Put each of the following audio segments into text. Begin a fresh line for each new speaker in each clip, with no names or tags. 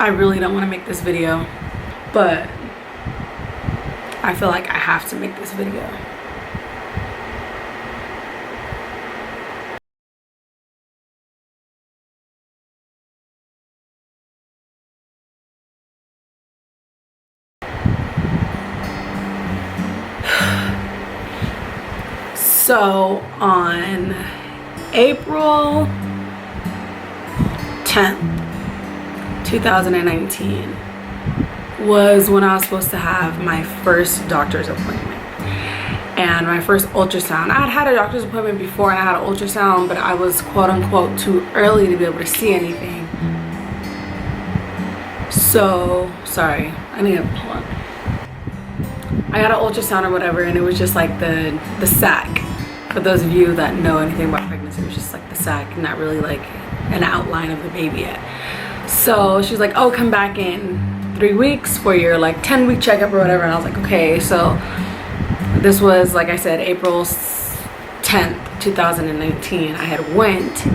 I really don't want to make this video, but I feel like I have to make this video. So on April 10th, 2019 was when I was supposed to have my first doctor's appointment and my first ultrasound. I had a doctor's appointment before and I had an ultrasound, but I was quote unquote too early to be able to see anything. So, sorry, I need to pull up. I got an ultrasound or whatever, and it was just like the sac. For those of you that know anything about pregnancy, it was just like the sac, not really like an outline of the baby yet. So she's like, oh, come back in 3 weeks for your like 10-week checkup or whatever. And I was like, okay. So this was, like I said, April 10th, 2019. I had went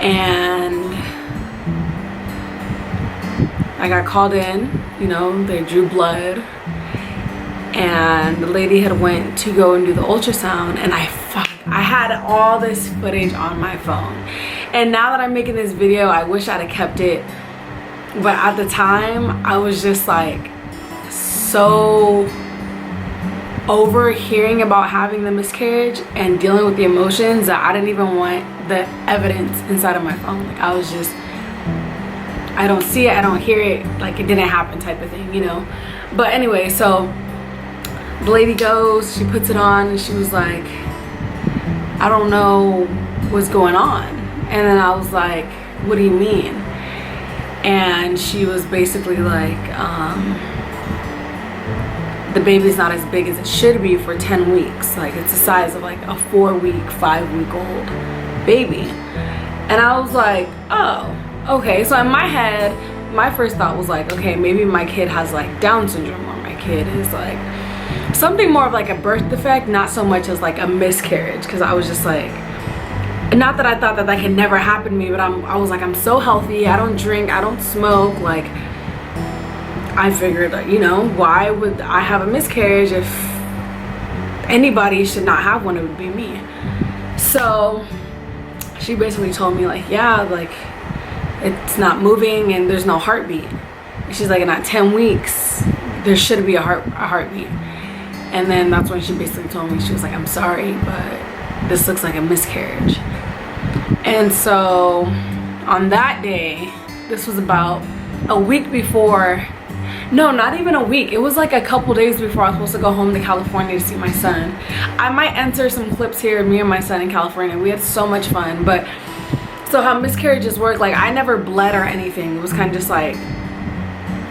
and I got called in, you know, they drew blood. And the lady had went to go and do the ultrasound, and I had all this footage on my phone. And now that I'm making this video, I wish I'd have kept it, but at the time I was just like so over hearing about having the miscarriage and dealing with the emotions that I didn't even want the evidence inside of my phone. Like I was just, I don't see it, I don't hear it, like it didn't happen type of thing, you know. But anyway, so the lady goes, she puts it on, and she was like, I don't know what's going on. And then I was like, what do you mean? And she was basically like, the baby's not as big as it should be for 10 weeks. Like it's the size of like a 4-week, 5-week-old baby. And I was like, oh, okay. So in my head, my first thought was like, okay, maybe my kid has like Down syndrome, or my kid is like something more of like a birth defect, not so much as like a miscarriage. Because I was just like, not that I thought that that could never happen to me, but I was like, I'm so healthy, I don't drink, I don't smoke. Like I figured, you know, why would I have a miscarriage? If anybody should not have one, it would be me. So she basically told me like, yeah, like it's not moving and there's no heartbeat. And she's like, and at 10 weeks there should be a heartbeat. And then that's when she basically told me, she was like, I'm sorry, but this looks like a miscarriage. And so on that day, this was about a week before, no, not even a week, it was like a couple days before I was supposed to go home to California to see my son. I might enter some clips here of me and my son in California. We had so much fun. But so how miscarriages work, like I never bled or anything. It was kind of just like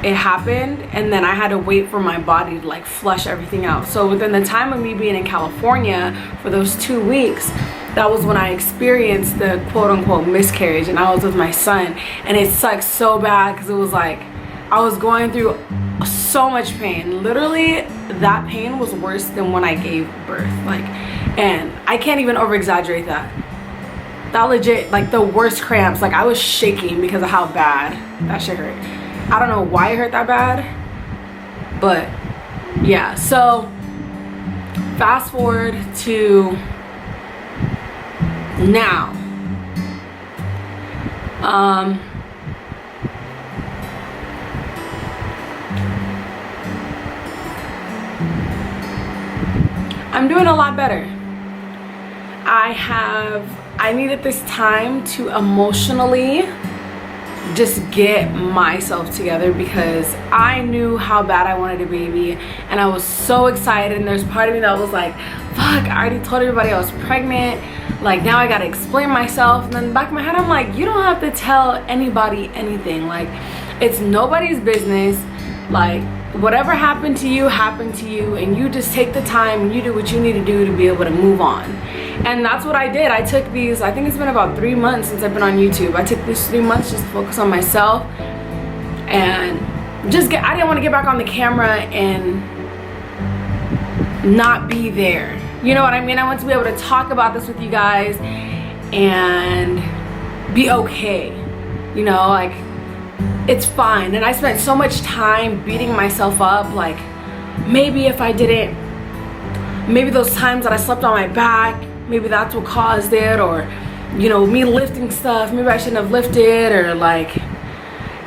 it happened, and then I had to wait for my body to like flush everything out. So within the time of me being in California for those 2 weeks, that was when I experienced the quote-unquote miscarriage, and I was with my son, and it sucked so bad because it was like I was going through so much pain. Literally that pain was worse than when I gave birth. Like, and I can't even over exaggerate that. That legit, like the worst cramps. Like I was shaking because of how bad that shit hurt. I don't know why it hurt that bad, but yeah. So fast forward to now. I'm doing a lot better. I needed this time to emotionally just get myself together, because I knew how bad I wanted a baby and I was so excited, and there's part of me that was like, fuck, I already told everybody I was pregnant, like now I gotta explain myself. And then in the back of my head I'm like, you don't have to tell anybody anything. Like it's nobody's business. Like whatever happened to you, and you just take the time and you do what you need to do to be able to move on. And that's what I did. I took these, I think it's been about 3 months since I've been on YouTube. I took these 3 months just to focus on myself and just I didn't want to get back on the camera and not be there. You know what I mean? I want to be able to talk about this with you guys and be okay. You know, like it's fine. And I spent so much time beating myself up, like maybe if I didn't, maybe those times that I slept on my back, maybe that's what caused it, or you know, me lifting stuff, maybe I shouldn't have lifted, or like,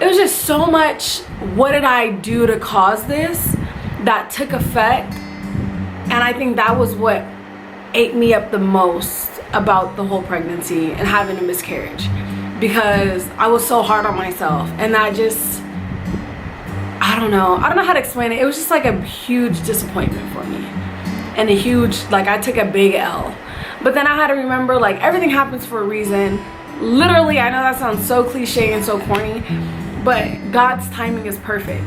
it was just so much, what did I do to cause this, that took effect. And I think that was what ate me up the most about the whole pregnancy and having a miscarriage, because I was so hard on myself. And that just, I don't know how to explain it. It was just like a huge disappointment for me, and a huge, like, I took a big L. But then I had to remember, like, everything happens for a reason. Literally, I know that sounds so cliche and so corny, but God's timing is perfect.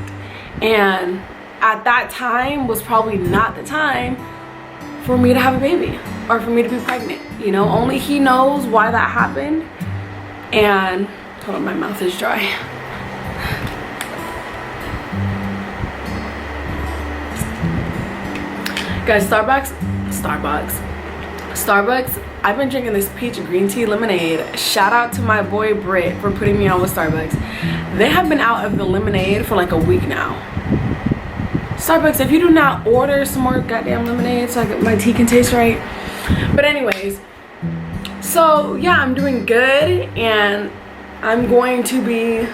And at that time was probably not the time for me to have a baby, or for me to be pregnant. You know, only He knows why that happened. And hold on, my mouth is dry. Guys, Starbucks, I've been drinking this peach green tea lemonade. Shout out to my boy Britt for putting me on with Starbucks. They have been out of the lemonade for like a week now. Starbucks, if you do not order some more goddamn lemonade so my tea can taste right. But anyways, so yeah, I'm doing good, and I'm going to be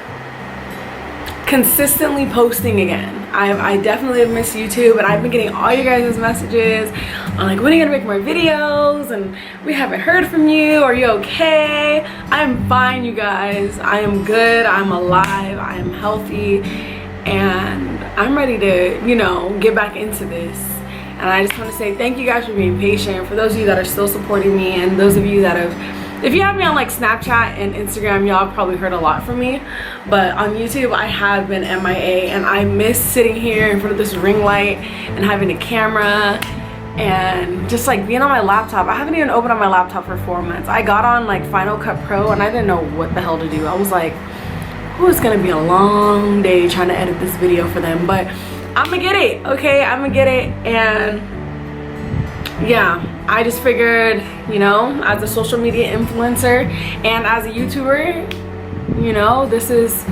consistently posting again. I definitely have missed YouTube, and I've been getting all you guys' messages on like, when are you gonna make more videos, and we haven't heard from you, are you okay? I'm fine, you guys. I am good, I'm alive, I am healthy, and I'm ready to, you know, get back into this. And I just want to say thank you guys for being patient. For those of you that are still supporting me, and those of you that have, if you have me on like Snapchat and Instagram, y'all have probably heard a lot from me. But on YouTube, I have been MIA, and I miss sitting here in front of this ring light and having a camera and just like being on my laptop. I haven't even opened on my laptop for 4 months. I got on like Final Cut Pro, and I didn't know what the hell to do. I was like, oh, it's gonna be a long day trying to edit this video for them, but I'm gonna get it, okay? I'm gonna get it. And yeah, I just figured, you know, as a social media influencer and as a YouTuber, you know, this is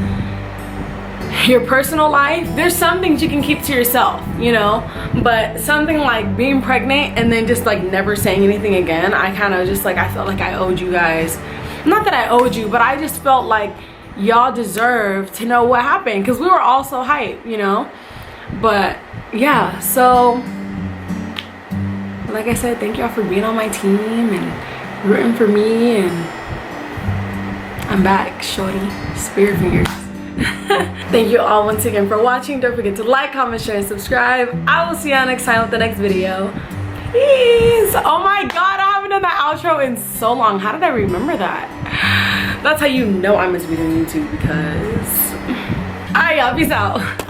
your personal life. There's some things you can keep to yourself, you know, but something like being pregnant and then just like never saying anything again, I kind of just like, I felt like I owed you guys, not that I owed you, but I just felt like y'all deserve to know what happened, because we were all so hyped, you know. But yeah, so like I said, thank y'all for being on my team and rooting for me, and I'm back, shorty, spirit fingers. Thank you all once again for watching. Don't forget to like, comment, share, and subscribe. I will see y'all next time with the next video. Peace. Oh my god, I haven't done that outro in so long. How did I remember that? That's how you know I'm meant to be doing YouTube, because alright y'all, peace out.